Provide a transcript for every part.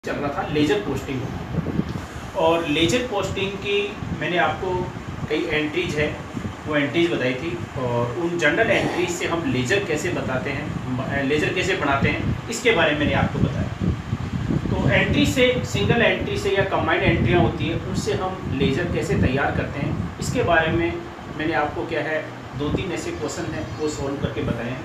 चल रहा था लेजर पोस्टिंग और लेजर पोस्टिंग की मैंने आपको कई एंट्रीज है वो एंट्रीज बताई थी और उन जनरल एंट्रीज से हम लेजर कैसे बताते हैं, लेजर कैसे बनाते हैं, इसके बारे में मैंने आपको बताया। तो एंट्री से, सिंगल एंट्री से या कंबाइंड एंट्रियाँ होती है, उनसे हम लेजर कैसे तैयार करते हैं, इसके बारे में मैंने आपको क्या है 2-3 ऐसे क्वेश्चन हैं वो सॉल्व करके बताए हैं।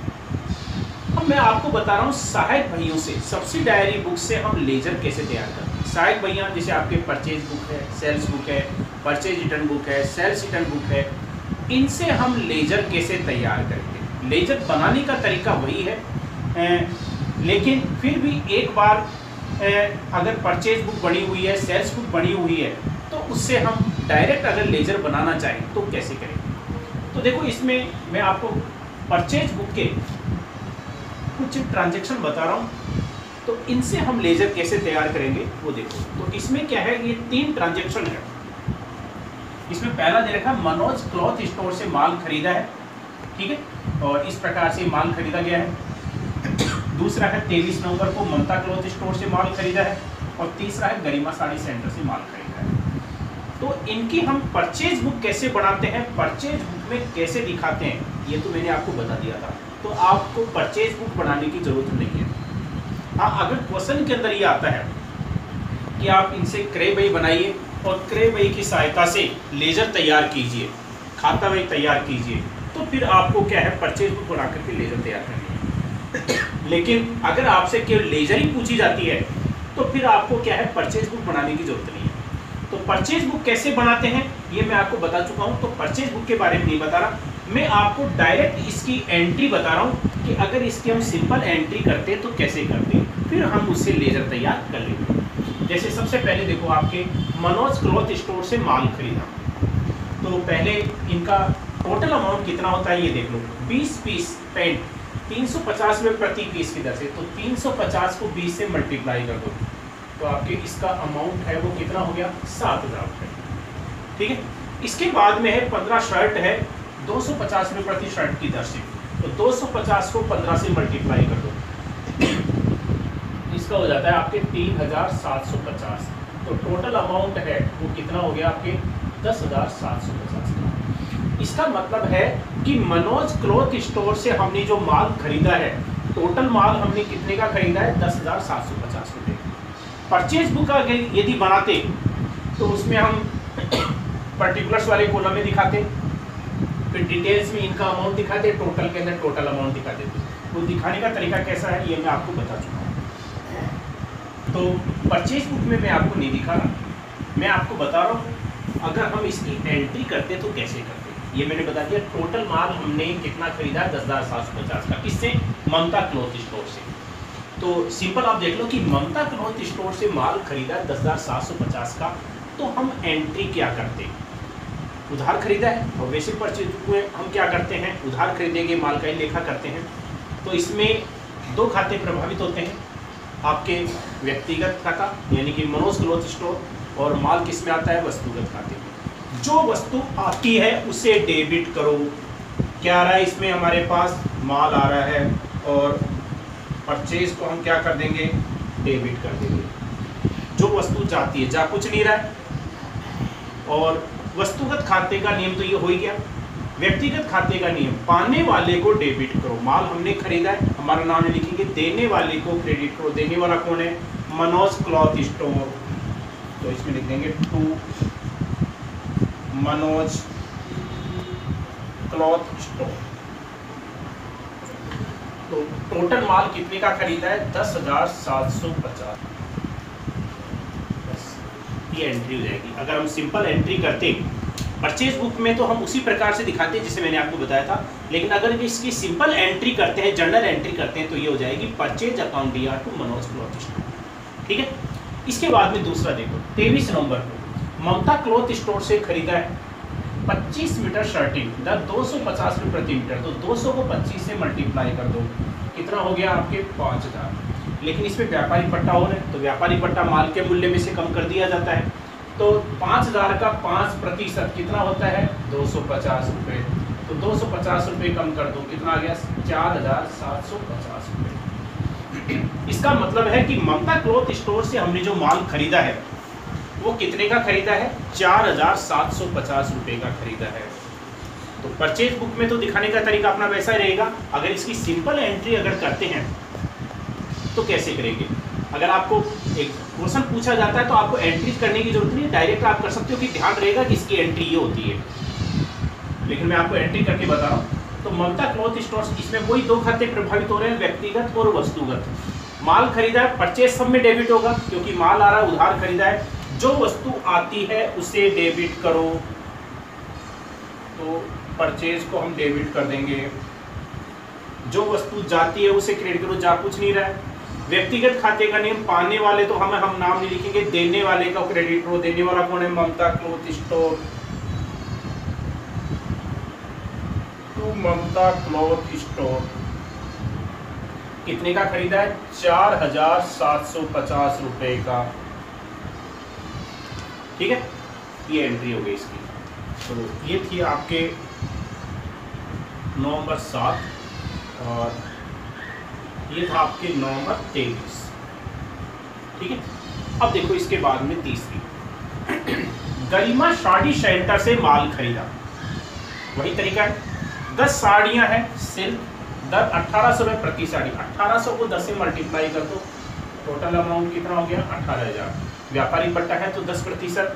अब मैं आपको बता रहा हूँ सहायक भैयों से, सब्सिडायरी बुक से हम लेजर कैसे तैयार करते हैं। सहायक भैया जैसे आपके परचेज बुक है, सेल्स बुक है, परचेज रिटर्न बुक है, सेल्स रिटर्न बुक है, इनसे हम लेजर कैसे तैयार करेंगे। लेजर बनाने का तरीका वही है, लेकिन फिर भी एक बार अगर परचेज बुक बनी हुई है, सेल्स बुक बनी हुई है, तो उससे हम डायरेक्ट अगर लेजर बनाना चाहें तो कैसे करेंगे। तो देखो इसमें मैं आपको परचेज बुक के कुछ ट्रांजैक्शन बता रहा हूँ, तो इनसे हम लेजर कैसे तैयार करेंगे वो देखो। तो इसमें क्या है, ये 3 ट्रांजैक्शन है। इसमें पहला दे रखा मनोज क्लॉथ स्टोर से माल खरीदा है, ठीक है, और इस प्रकार से माल खरीदा गया है। दूसरा है 23 नवंबर को ममता क्लॉथ स्टोर से माल खरीदा है, और तीसरा है गरिमा साड़ी सेंटर से माल खरीदा है। तो इनकी हम परचेज बुक कैसे बनाते हैं, परचेज बुक में कैसे दिखाते हैं, ये तो मैंने आपको बता दिया था। तो आपको परचेज बुक बनाने की जरूरत नहीं है। हाँ, अगर क्वेश्चन के अंदर ये आता है कि आप इनसे क्रय बही बनाइए और क्रय बही की सहायता से लेजर तैयार कीजिए, खाता बही तैयार कीजिए, तो फिर आपको क्या है परचेज बुक बना करके लेजर तैयार करनी है। लेकिन अगर आपसे केवल लेजर ही पूछी जाती है तो फिर आपको क्या है परचेज बुक बनाने की जरूरत नहीं है। तो परचेज बुक कैसे बनाते हैं ये मैं आपको बता चुका हूँ, तो परचेज बुक के बारे में नहीं बता रहा, मैं आपको डायरेक्ट इसकी एंट्री बता रहा हूँ कि अगर इसकी हम सिंपल एंट्री करते हैं तो कैसे करते हैं, फिर हम उससे लेजर तैयार कर लेंगे। जैसे सबसे पहले देखो आपके मनोज क्लॉथ स्टोर से माल खरीदा, तो पहले इनका टोटल अमाउंट कितना होता है ये देख लो। 20 पीस पेंट 350 रुपये प्रति पीस की दर से, तो 350 को 20 से मल्टीप्लाई कर दो, तो आपके इसका अमाउंट है वो कितना हो गया 7,000 रुपये, ठीक है। इसके बाद में है 15 शर्ट है 250 रुपये प्रति शर्ट की दर से, तो 250 को 15 से मल्टीप्लाई कर दो, इसका हो जाता है आपके 3,750। तो टोटल अमाउंट है वो कितना हो गया आपके 10,750 का। इसका मतलब है कि मनोज क्लॉथ स्टोर से हमने जो माल खरीदा है, टोटल माल हमने कितने का खरीदा है 10,750 रुपये। परचेज बुक अगर यदि बनाते तो उसमें हम पर्टिकुलर्स वाले कॉलम में दिखाते, फिर डिटेल्स में इनका अमाउंट दिखाते, टोटल के अंदर टोटल अमाउंट दिखाते। वो दिखाने का तरीका कैसा है ये मैं आपको बता चुका हूँ। तो परचेज बुक में मैं आपको नहीं दिखा रहा, मैं आपको बता रहा हूँ अगर हम इसकी एंट्री करते तो कैसे करते। ये मैंने बता दिया, टोटल माल हमने कितना खरीदा 10,750 का, किससे, ममता क्लॉथ स्टोर से। तो सिंपल आप देख लो कि ममता क्लॉथ स्टोर से माल खरीदा 10,750 का, तो हम एंट्री क्या करते, उधार खरीदा है, और वैसे परचेज में हम क्या करते हैं उधार खरीदेंगे, माल का ही लेखा करते हैं। तो इसमें 2 खाते प्रभावित होते हैं, आपके व्यक्तिगत खाता यानी कि मनोज क्लॉथ स्टोर, और माल किस में आता है वस्तुगत खाते में। जो वस्तु आती है उसे डेबिट करो। क्या आ रहा है इसमें हमारे पास माल आ रहा है, और परचेज को हम क्या कर देंगे डेबिट कर देंगे। जो वस्तु जाती है, जा कुछ नहीं रहा है। और वस्तुगत खाते का नियम तो ये हो ही गया। व्यक्तिगत खाते का नियम, पाने वाले को डेबिट करो, माल हमने खरीदा है, हमारा नाम लिखेंगे, देने वाले को क्रेडिट करो। देने वाला कौन है, मनोज क्लॉथ स्टोर, तो इसमें लिख देंगे टू मनोज क्लॉथ स्टोर। तो टोटल माल कितने का खरीदा है 10,750, बस ये एंट्री हो जाएगी। अगर हम सिंपल एंट्री करते परचेज बुक में तो हम उसी प्रकार से दिखाते हैं जैसे मैंने आपको बताया था, लेकिन अगर इसकी सिंपल एंट्री करते हैं, जनरल एंट्री करते हैं, तो ये हो जाएगी purchase account DR to Manoj cloth store, ठीक है। इसके बाद में दूसरा देखो, 23 नवंबर को ममता क्लॉथ स्टोर से खरीदा है 25 मीटर शर्टिंग दर 250 रुपये प्रति मीटर, तो 200 को 25 से मल्टीप्लाई कर दो, कितना हो गया आपके 5,000। लेकिन इसमें व्यापारी पट्टा हो रहा है, तो व्यापारी पट्टा माल के मूल्य में से कम कर दिया जाता है, तो 5,000 का 5% कितना होता है 250 रुपये, तो 250 रुपये कम कर दो, कितना आ गया 4,750 रुपये। इसका मतलब है कि ममता क्लॉथ स्टोर से हमने जो माल खरीदा है वो कितने का खरीदा है, 4750 रुपये का खरीदा है। तो परचेज बुक में तो दिखाने का तरीका अपना वैसा ही रहेगा। अगर इसकी सिंपल एंट्री अगर करते हैं तो कैसे करेंगे, अगर आपको एक क्वेश्चन पूछा जाता है तो आपको एंट्री करने की जरूरत नहीं है, डायरेक्ट आप कर सकते हो कि ध्यान रहेगा कि इसकी एंट्री ये होती है, लेकिन मैं आपको एंट्री करके बता रहा हूँ। तो ममता क्लॉथ स्टोर्स, इसमें वही दो खाते प्रभावित हो रहे हैं, व्यक्तिगत और वस्तुगत। माल खरीदा है, परचेज सब में डेबिट होगा क्योंकि माल आ रहा है, उधार खरीदा है। जो वस्तु आती है उसे डेबिट करो, तो परचेज को हम डेबिट कर देंगे। जो वस्तु जाती है उसे क्रेडिट करो, जा कुछ नहीं रहा है। व्यक्तिगत खाते का नियम, पाने वाले तो हम नाम नहीं लिखेंगे, देने वाले का क्रेडिट करो। देने वाला कौन है, ममता क्लॉथ स्टोर। तो ममता क्लॉथ स्टोर कितने का खरीदा है, 4750 रुपए का। ठीक है, ये एंट्री हो गई इसकी। तो ये थी आपके नवंबर 7 और ये था आपके नवंबर 23। ठीक है, अब देखो इसके बाद में तीसरी, गरिमा साड़ी सेंटर से माल खरीदा। वही तरीका है, 10 साड़ियाँ हैं, सिर्फ दर 1800 रुपये प्रति साड़ी। 1800 को 10 से मल्टीप्लाई कर दो, टोटल अमाउंट कितना हो गया, 18,000। व्यापारी पट्टा है तो 10%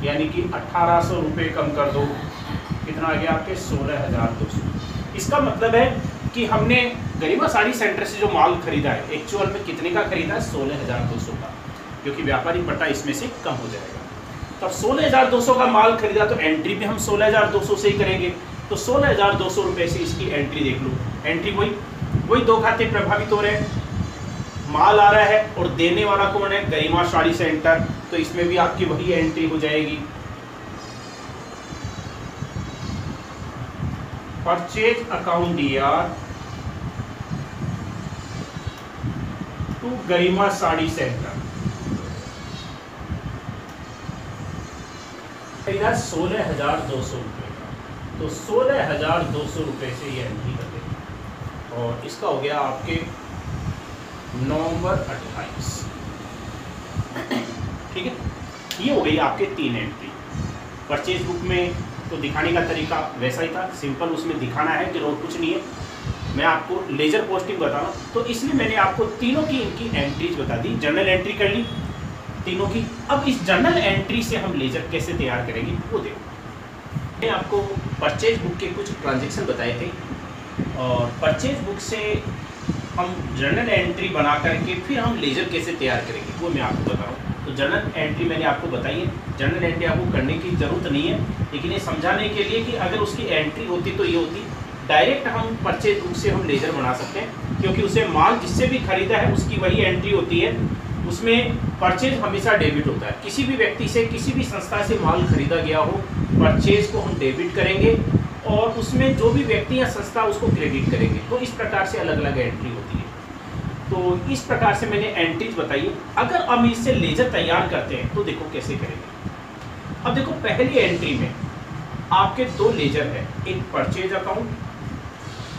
यानी कि 1800 रुपये कम कर दो, कितना आ गया आपके 16,200। इसका मतलब है कि हमने गरिमा साड़ी सेंटर से जो माल खरीदा है एक्चुअल में कितने का खरीदा है, 16,200 का, क्योंकि व्यापारी पट्टा इसमें से कम हो जाएगा। तब 16,200 का माल खरीदा तो एंट्री भी हम 16,200 से ही करेंगे। तो 16,200 रुपये से इसकी एंट्री देख लो। एंट्री वही दो खाते प्रभावित हो रहे हैं, माल आ रहा है और देने वाला कौन है, गरिमा साड़ी सेंटर। तो इसमें भी आपकी वही एंट्री हो जाएगी। परचेज अकाउंट ईयर टू गरिमा साड़ी सेंटर, 16,200 रुपये का। तो 16,200 रुपये से ये एंट्री कर देंगे और इसका हो गया आपके नवंबर 28। ठीक है, ये हो गई आपके 3 एंट्री। परचेज बुक में तो दिखाने का तरीका वैसा ही था, सिंपल उसमें दिखाना है कि रोड कुछ नहीं है। मैं आपको लेजर पोस्टिंग बता रहा हूँ तो इसलिए मैंने आपको तीनों की इनकी एंट्रीज बता दी। जर्नल एंट्री कर ली तीनों की। अब इस जर्नल एंट्री से हम लेजर कैसे तैयार करेंगे वो देखो। मैंने आपको परचेज बुक के कुछ ट्रांजेक्शन बताए थे और परचेज बुक से हम जर्नल एंट्री बना करके फिर हम लेजर कैसे तैयार करेंगे वो मैं आपको बता रहा हूँ। तो जर्नल एंट्री मैंने आपको बताई है, जर्नल एंट्री आपको करने की ज़रूरत नहीं है, लेकिन ये समझाने के लिए कि अगर उसकी एंट्री होती तो ये होती। डायरेक्ट हम परचेज बुक से हम लेजर बना सकते हैं क्योंकि उसे माल जिससे भी खरीदा है उसकी वही एंट्री होती है। उसमें परचेज हमेशा डेबिट होता है। किसी भी व्यक्ति से, किसी भी संस्था से माल खरीदा गया हो, परचेज को हम डेबिट करेंगे और उसमें जो भी व्यक्ति या संस्था उसको क्रेडिट करेंगे। तो इस प्रकार से अलग अलग एंट्री होती है। तो इस प्रकार से मैंने एंट्रीज बताई है। अगर हम इससे लेजर तैयार करते हैं तो देखो कैसे करेंगे। अब देखो पहली एंट्री में आपके 2 लेजर है, एक परचेज अकाउंट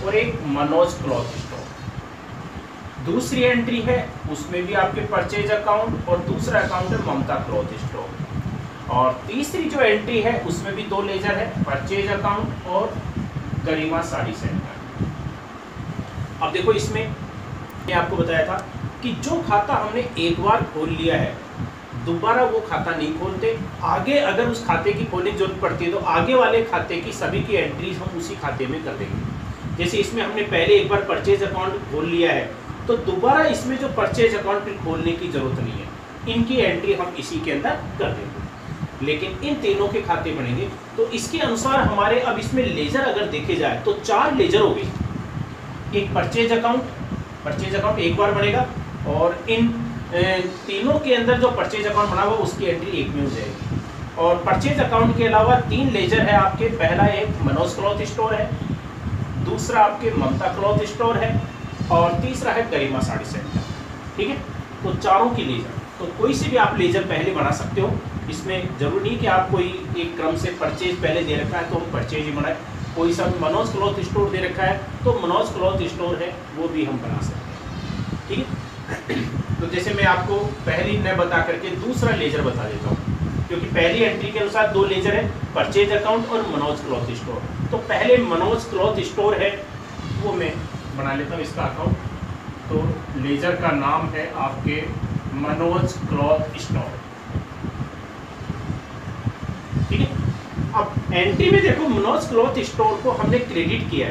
और एक मनोज क्लॉथ स्टोर। दूसरी एंट्री है उसमें भी आपके परचेज अकाउंट और दूसरा अकाउंट है ममता क्लॉथ स्टोर। और तीसरी जो एंट्री है उसमें भी 2 लेजर है, परचेज अकाउंट और गरिमा साड़ी सेंटर। अब देखो इसमें मैं आपको बताया था कि जो खाता हमने एक बार खोल लिया है दोबारा वो खाता नहीं खोलते। आगे अगर उस खाते की खोलने की जरूरत पड़ती है तो आगे वाले खाते की सभी की एंट्रीज हम उसी खाते में कर देंगे। जैसे इसमें हमने पहले एक बार परचेज अकाउंट खोल लिया है तो दोबारा इसमें जो परचेज अकाउंट खोलने की जरूरत नहीं है, इनकी एंट्री हम इसी के अंदर कर देंगे। लेकिन इन तीनों के खाते बनेंगे तो इसके अनुसार हमारे अब इसमें लेजर अगर देखे जाए तो 4 लेजर हो गए। एक परचेज अकाउंट एक बार बनेगा और इन तीनों के अंदर जो परचेज अकाउंट बना हुआ उसकी एंट्री एक में हो जाएगी। और परचेज अकाउंट के अलावा 3 लेजर है आपके। पहला एक मनोज क्लॉथ स्टोर है, दूसरा आपके ममता क्लॉथ स्टोर है और तीसरा है गरिमा साड़ी सेंटर। ठीक है, तो चारों की लेजर, तो कोई से भी आप लेजर पहले बना सकते हो। इसमें जरूरी नहीं कि आप कोई एक क्रम से परचेज पहले दे रखा है तो हम परचेज ही बनाए। कोई सा मनोज क्लॉथ स्टोर दे रखा है तो मनोज क्लॉथ स्टोर है वो भी हम बना सकते हैं। ठीक है, तो जैसे मैं आपको पहली न बता करके दूसरा लेजर बता देता हूँ, क्योंकि पहली एंट्री के अनुसार दो लेजर है, परचेज अकाउंट और मनोज क्लॉथ स्टोर। तो पहले मनोज क्लॉथ स्टोर है वो मैं बना लेता हूँ इसका अकाउंट। तो लेजर का नाम है आपके मनोज क्लॉथ स्टोर, ठीक है। अब एंट्री में देखो मनोज क्लॉथ स्टोर को हमने क्रेडिट किया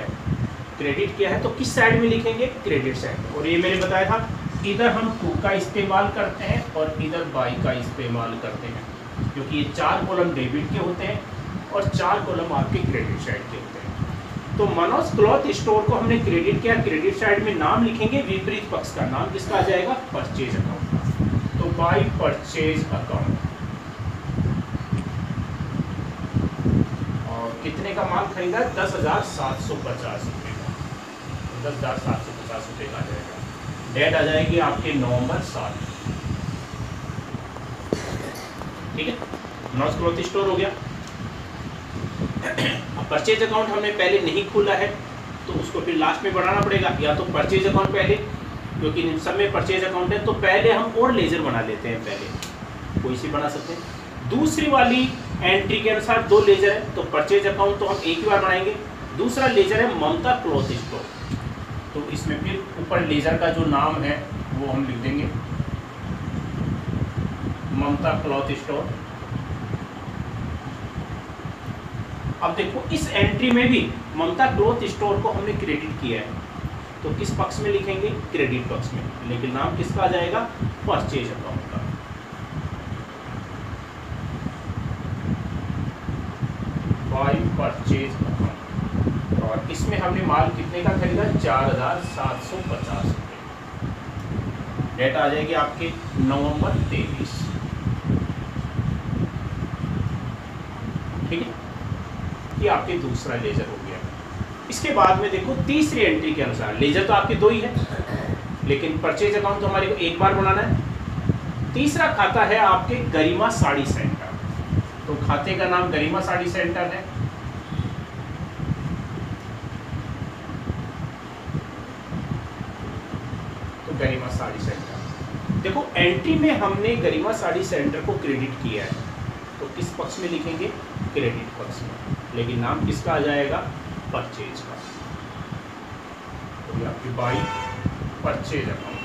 है, तो किस साइड में लिखेंगे? Credit side. और ये मैंने बताया था इधर हम टू का इस्तेमाल करते हैं और इधर बाई का इस्तेमाल करते हैं, क्योंकि ये 4 कॉलम डेबिट के होते हैं और 4 कॉलम आपके क्रेडिट साइड के होते हैं। तो मनोज क्लॉथ स्टोर को हमने क्रेडिट किया, क्रेडिट साइड में नाम लिखेंगे, विपरीत पक्ष का नाम किसका आ जाएगा? परचेज अकाउंट का। तो बाई परचेज अकाउंट। और कितने का माल खरीदा? 10,750 रुपये का, 10,750 रुपये का आ जाएगा। डेट आ जाएगी आपके नवंबर 7, ठीक है। मनोज क्लॉथ स्टोर हो गया। अब परचेज अकाउंट हमने पहले नहीं खोला है तो उसको फिर लास्ट में बढ़ाना पड़ेगा, या तो परचेज अकाउंट पहले, क्योंकि इन सब में परचेज अकाउंट है, तो पहले हम और लेजर बना लेते हैं, पहले कोई सी बना सकते हैं। दूसरी वाली एंट्री के अनुसार 2 लेजर है, तो परचेज अकाउंट तो हम एक ही बार बनाएंगे। दूसरा लेजर है ममता क्लॉथ स्टोर, तो इसमें फिर ऊपर लेजर का जो नाम है वो हम लिख देंगे, ममता क्लॉथ स्टोर। अब देखो इस एंट्री में भी ममता क्लॉथ स्टोर को हमने क्रेडिट किया है, तो किस पक्ष में लिखेंगे? क्रेडिट पक्ष में, लेकिन नाम किसका आ जाएगा? परचेज अकाउंट का। By purchase account. और इसमें हमने माल कितने का खरीदा? 4,750 रुपये। डेट आ जाएगी आपके नवंबर 23, ठीक है। ये आपके दूसरा लेजर हो गया। इसके बाद में देखो तीसरी एंट्री के अनुसार, लेजर तो आपके 2 ही है, लेकिन परचेज अकाउंट तो हमारे को एक बार बनाना है। तीसरा खाता है आपके गरिमा साड़ी सेंटर, तो खाते का नाम गरिमा साड़ी सेंटर है। तो गरिमा साड़ी सेंटर, देखो एंट्री में हमने गरिमा साड़ी सेंटर को क्रेडिट किया है, तो किस पक्ष में लिखेंगे? क्रेडिट पक्ष में, लेकिन नाम किसका आ जाएगा? परचेज का। तो ये आपकी बाई परचेज अकाउंट।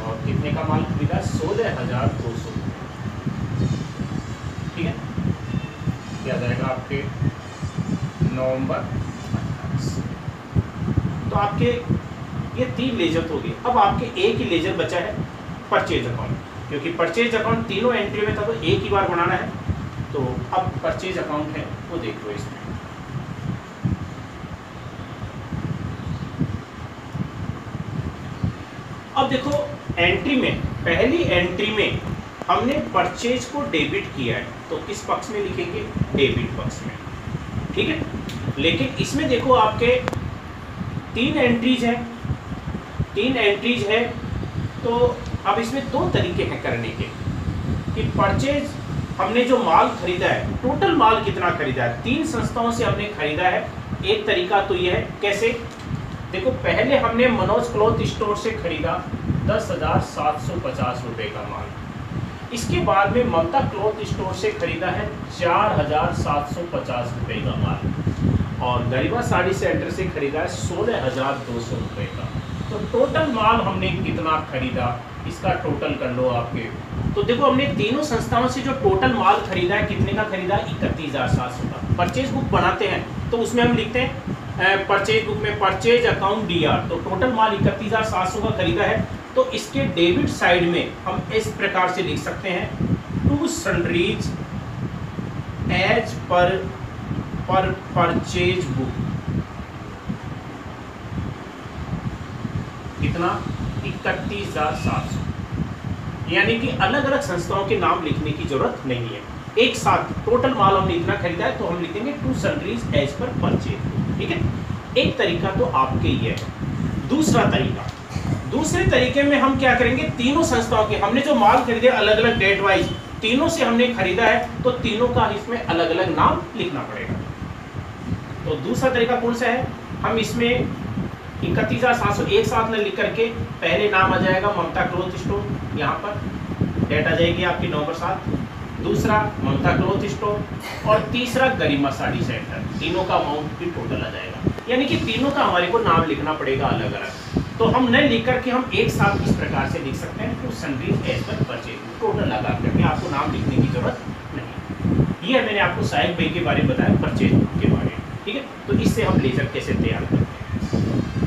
और कितने का माल खरीदा? 16,200, ठीक है। क्या जाएगा आपके नवंबर 28। तो आपके ये 3 लेजर हो गए। अब आपके एक ही लेजर बचा है, परचेज अकाउंट, क्योंकि परचेज अकाउंट तीनों एंट्री में था तो एक ही बार बनाना है। तो अब परचेज अकाउंट है वो देख लो इसमें। अब देखो एंट्री में, पहली एंट्री में हमने परचेज को डेबिट किया है, तो किस पक्ष में लिखेंगे? डेबिट पक्ष में, ठीक है। लेकिन इसमें देखो आपके 3 एंट्रीज हैं, 3 एंट्रीज है, तो अब इसमें 2 तरीके हैं करने के कि परचेज हमने जो माल खरीदा है, टोटल माल कितना खरीदा है, 3 संस्थाओं से हमने खरीदा है। एक तरीका तो ये है, कैसे? देखो पहले हमने मनोज क्लॉथ स्टोर से खरीदा 10,750 रुपये का माल। इसके बाद में ममता क्लॉथ स्टोर से खरीदा है 4,750 रुपये का माल। और गरिमा साड़ी सेंटर से खरीदा है 16,200 रुपये का। तो टोटल माल हमने कितना खरीदा, इसका टोटल कर लो आपके। तो देखो हमने तीनों संस्थाओं से जो टोटल माल खरीदा है, कितने का खरीदा? 31,700 का। परचेज बुक बनाते हैं तो उसमें हम लिखते हैं परचेज बुक में परचेज अकाउंट DR, तो टोटल माल 31,700 का खरीदा है। तो इसके डेबिट साइड में हम इस प्रकार से लिख सकते हैं, to sundries as per purchase book कितना? 31,700। यानी कि अलग अलग संस्थाओं के नाम लिखने की जरूरत नहीं है, एक साथ टोटल माल हमने इतना खरीदा है तो हम लिखेंगे to sundries as per purchase, ठीक है। एक तरीका तो आपके ये है। दूसरा तरीका, दूसरे तरीके में हम क्या करेंगे? तीनों संस्थाओं के हमने जो माल खरीदे अलग अलग डेट वाइज, तीनों से हमने खरीदा है तो तीनों का इसमें अलग अलग नाम लिखना पड़ेगा। तो दूसरा तरीका कौन सा है? हम इसमें 31,700 एक साथ न लिख करके पहले नाम आ जाएगा ममता क्लॉथ स्टोर, यहाँ पर डेट आ जाएगी आपकी नवंबर 7, दूसरा ममता क्लॉथ स्टोर और तीसरा गरिमा साड़ी सेंटर। तीनों का अमाउंट भी टोटल आ जाएगा, यानी कि तीनों का हमारे को नाम लिखना पड़ेगा अलग अलग। तो हम न लिख करके हम एक साथ इस प्रकार से लिख सकते हैं, तो sundries as per purchase total लगा करके आपको नाम लिखने की जरूरत नहीं। ये मैंने आपको सहायक व्यय के बारे में बताया, परचेज के बारे में, ठीक है। तो इससे हम लेजर कैसे तैयार करते हैं।